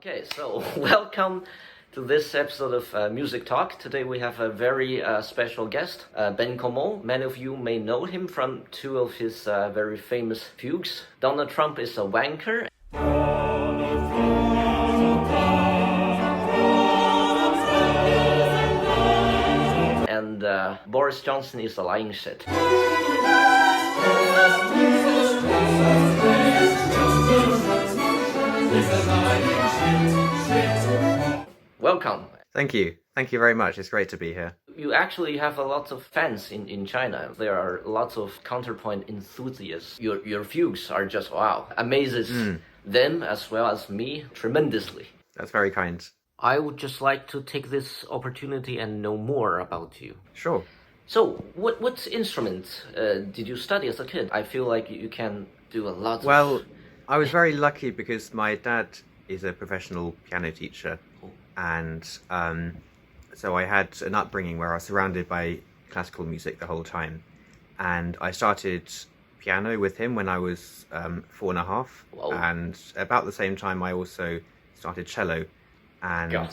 Okay, so welcome to this episode of Music Talk. Today we have a very special guest, Ben Comeau. Many of you may know him from two of his very famous fugues. Donald Trump is a wanker. And Boris Johnson is a lying shit. Welcome. Thank you. Thank you very much. It's great to be here. You actually have a lot of fans in China. There are lots of counterpoint enthusiasts. Your fugues are just, wow, amazes them as well as me tremendously. That's very kind. I would just like to take this opportunity and know more about you. Sure. So, what instrument did you study as a kid? I feel like you can do a lot Well, I was very lucky because my dad is a professional piano teacher. And so I had an upbringing where I was surrounded by classical music the whole time. And I started piano with him when I was 4.5. Whoa. And about the same time I also started cello. And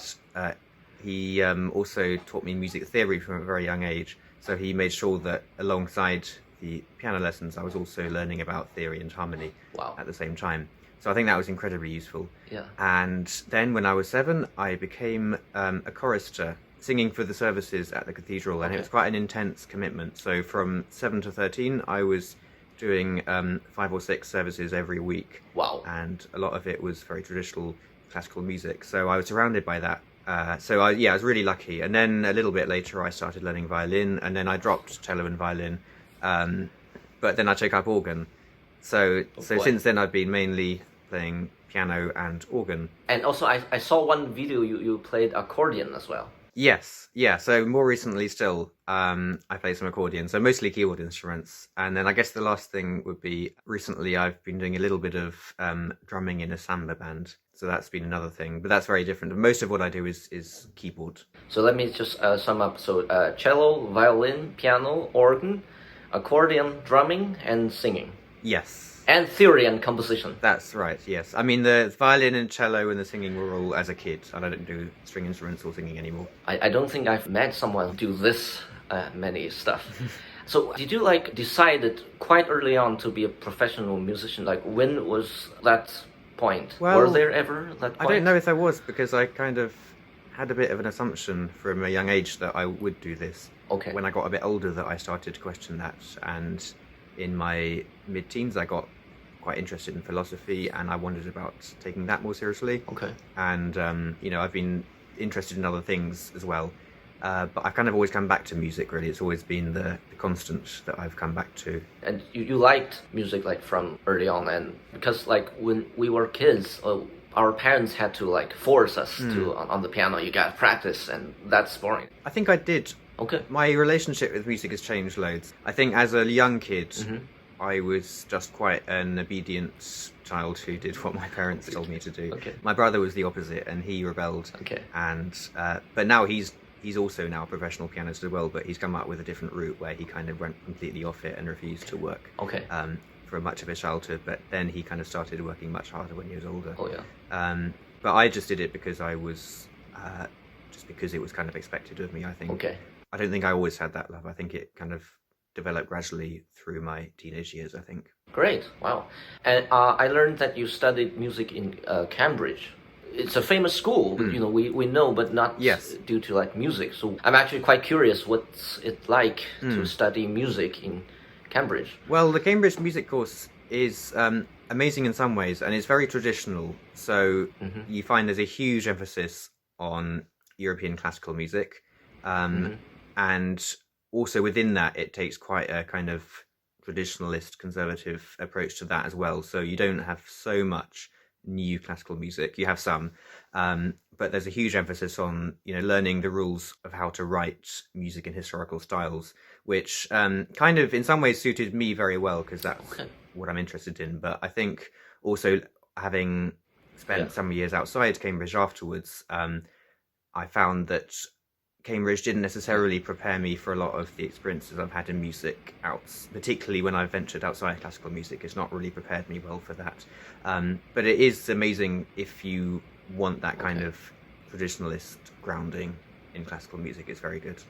he also taught me music theory from a very young age. So he made sure that alongside the piano lessons I was also learning about theory and harmony at the same time. So I think that was incredibly useful. Yeah. And then when I was 7, I became a chorister, singing for the services at the cathedral, and it was quite an intense commitment. So from 7 to 13, I was doing 5 or 6 services every week. Wow. And a lot of it was very traditional classical music. So I was surrounded by that. So I was really lucky. And then a little bit later, I started learning violin, and then I dropped cello and violin. But then I took up organ. So since then I've been mainly playing piano and organ. And also I saw one video you played accordion as well. Yes, yeah. So more recently still, I play some accordion. So mostly keyboard instruments. And then I guess the last thing would be recently I've been doing a little bit of drumming in a samba band. So that's been another thing, but that's very different. Most of what I do is keyboard. So let me just sum up. So cello, violin, piano, organ, accordion, drumming, and singing. Yes. And theory and composition. That's right, yes. I mean, the violin and cello and the singing were all as a kid. I don't do string instruments or singing anymore. I don't think I've met someone do this many stuff. So did you decided quite early on to be a professional musician? When was that point? Well, were there ever that point? I don't know if there was, because I kind of had a bit of an assumption from a young age that I would do this. Okay. When I got a bit older that I started to question that, and in my mid-teens I got quite interested in philosophy and I wondered about taking that more seriously. Okay. And I've been interested in other things as well, but I've kind of always come back to music. Really, it's always been the constant that I've come back to. And you liked music from early on, and because when we were kids, our parents had to force us to on the piano. You got to practice, and that's boring. I think I did. Okay. My relationship with music has changed loads. I think as a young kid, I was just quite an obedient child who did what my parents told me to do. Okay. My brother was the opposite, and he rebelled. Okay. And but now he's also now a professional pianist as well, but he's come up with a different route where he kind of went completely off it and refused to work. Okay. For much of his childhood, but then he kind of started working much harder when he was older. Oh yeah. But I just did it because I was because it was kind of expected of me, I think. Okay. I don't think I always had that love. I think it kind of developed gradually through my teenage years, I think. Great, wow. And I learned that you studied music in Cambridge. It's a famous school, we know, but not due to music. So I'm actually quite curious what's it like to study music in Cambridge. Well, the Cambridge music course is amazing in some ways, and it's very traditional. So you find there's a huge emphasis on European classical music. And also within that, it takes quite a kind of traditionalist, conservative approach to that as well. So you don't have so much new classical music. You have some, but there's a huge emphasis on learning the rules of how to write music in historical styles, which kind of in some ways suited me very well because that's what I'm interested in. But I think also having spent some years outside Cambridge afterwards, I found that Cambridge didn't necessarily prepare me for a lot of the experiences I've had in music particularly when I've ventured outside classical music. It's not really prepared me well for that. But it is amazing if you want that kind of traditionalist grounding in classical music is very good.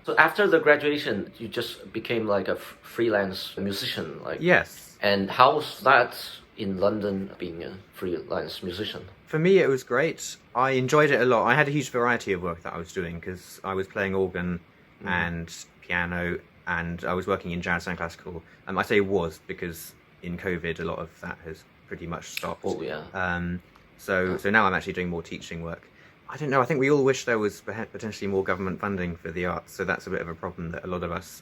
So after the graduation, you just became like a freelance musician, like yes. And how's that in London, being a freelance musician? For me, it was great. I enjoyed it a lot. I had a huge variety of work that I was doing because I was playing organ and piano, and I was working in jazz and classical. I say was because in COVID, a lot of that has pretty much stopped. Oh yeah. So now I'm actually doing more teaching work. I don't know. I think we all wish there was potentially more government funding for the arts. So that's a bit of a problem that a lot of us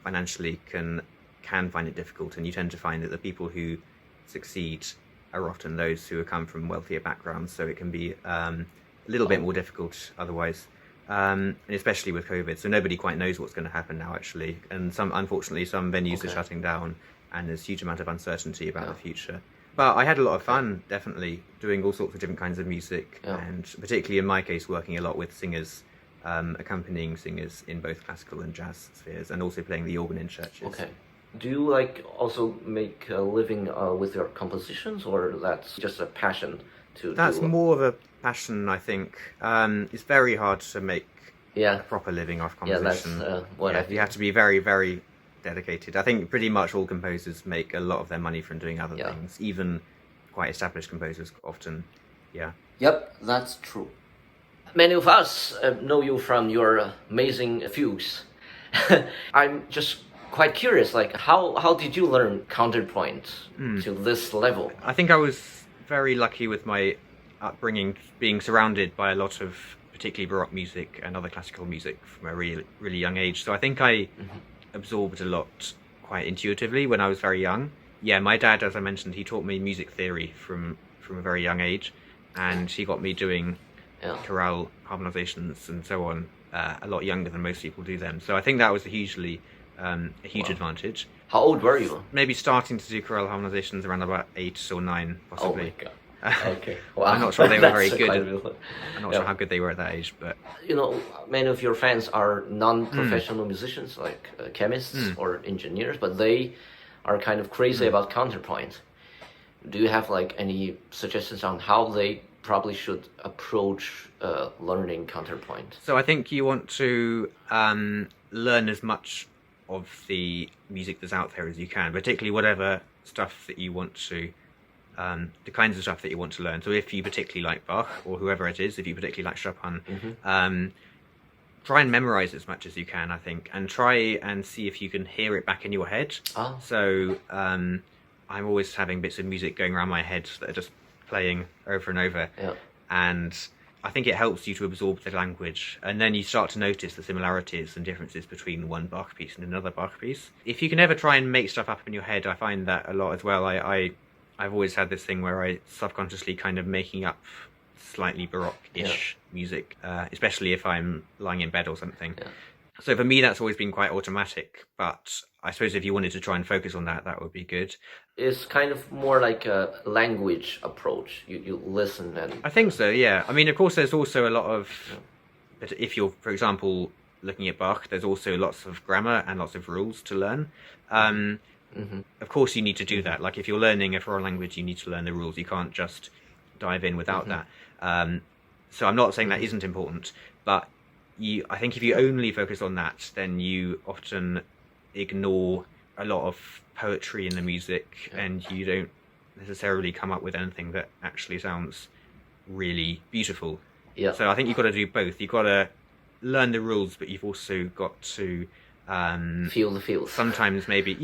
financially can find it difficult. And you tend to find that the people who succeed are often those who come from wealthier backgrounds. So it can be a little bit more difficult otherwise, and especially with COVID. So nobody quite knows what's going to happen now, actually. And unfortunately, some venues are shutting down, and there's a huge amount of uncertainty about the future. But I had a lot of fun, definitely, doing all sorts of different kinds of music, and particularly in my case, working a lot with singers, accompanying singers in both classical and jazz spheres, and also playing the organ in churches. Okay. Do you also make a living with your compositions, or that's just a passion to That's do? more of a passion, I think. It's very hard to make a proper living off composition. Yeah, that's what I think. You have to be very, very dedicated. I think pretty much all composers make a lot of their money from doing other things, even quite established composers often. Yep, that's true. Many of us know you from your amazing fugues. I'm just quite curious, how did you learn counterpoint to this level? I think I was very lucky with my upbringing, being surrounded by a lot of particularly Baroque music and other classical music from a really, really young age. So I think I absorbed a lot quite intuitively when I was very young. Yeah, my dad, as I mentioned, he taught me music theory from a very young age, and he got me doing chorale harmonizations and so on a lot younger than most people do then. So I think that was a huge advantage. How old were you? Maybe starting to do chorale harmonizations around about 8 or 9, possibly. Oh my god. Okay. Wow. I'm not sure they were very good. I'm not sure how good they were at that age, but many of your fans are non-professional musicians, like chemists or engineers, but they are kind of crazy about counterpoint. Do you have any suggestions on how they probably should approach learning counterpoint? So I think you want to learn as much of the music that's out there as you can, particularly whatever stuff that you want to the kinds of stuff that you want to learn. So if you particularly like Bach, or whoever it is, if you particularly like Chopin, try and memorize as much as you can, I think, and try and see if you can hear it back in your head. So I'm always having bits of music going around my head that are just playing over and over, and I think it helps you to absorb the language, and then you start to notice the similarities and differences between one Bach piece and another Bach piece. If you can ever try and make stuff up in your head, I find that a lot as well. I've always had this thing where I subconsciously kind of making up slightly Baroque-ish music, especially if I'm lying in bed or something. So for me, that's always been quite automatic, but I suppose if you wanted to try and focus on that, that would be good. It's kind of more like a language approach. You listen and... I think so, yeah. I mean, of course, there's also a lot of... But if you're, for example, looking at Bach, there's also lots of grammar and lots of rules to learn. Of course, you need to do that. Like, if you're learning a foreign language, you need to learn the rules. You can't just dive in without that. So I'm not saying that isn't important, but I think if you only focus on that, then you often ignore a lot of poetry in the music, and you don't necessarily come up with anything that actually sounds really beautiful. So I think you've got to do both. You've got to learn the rules, but you've also got to feel the feels. Sometimes maybe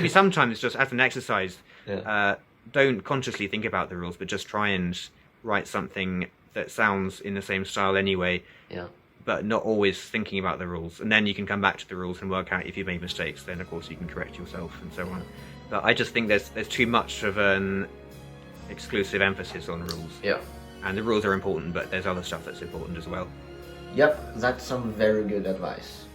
sometimes just as an exercise, don't consciously think about the rules, but just try and write something that sounds in the same style anyway, but not always thinking about the rules. And then you can come back to the rules and work out if you've made mistakes. Then of course you can correct yourself and so on. But I just think there's too much of an exclusive emphasis on rules. And the rules are important, but there's other stuff that's important as well. Yep, that's some very good advice.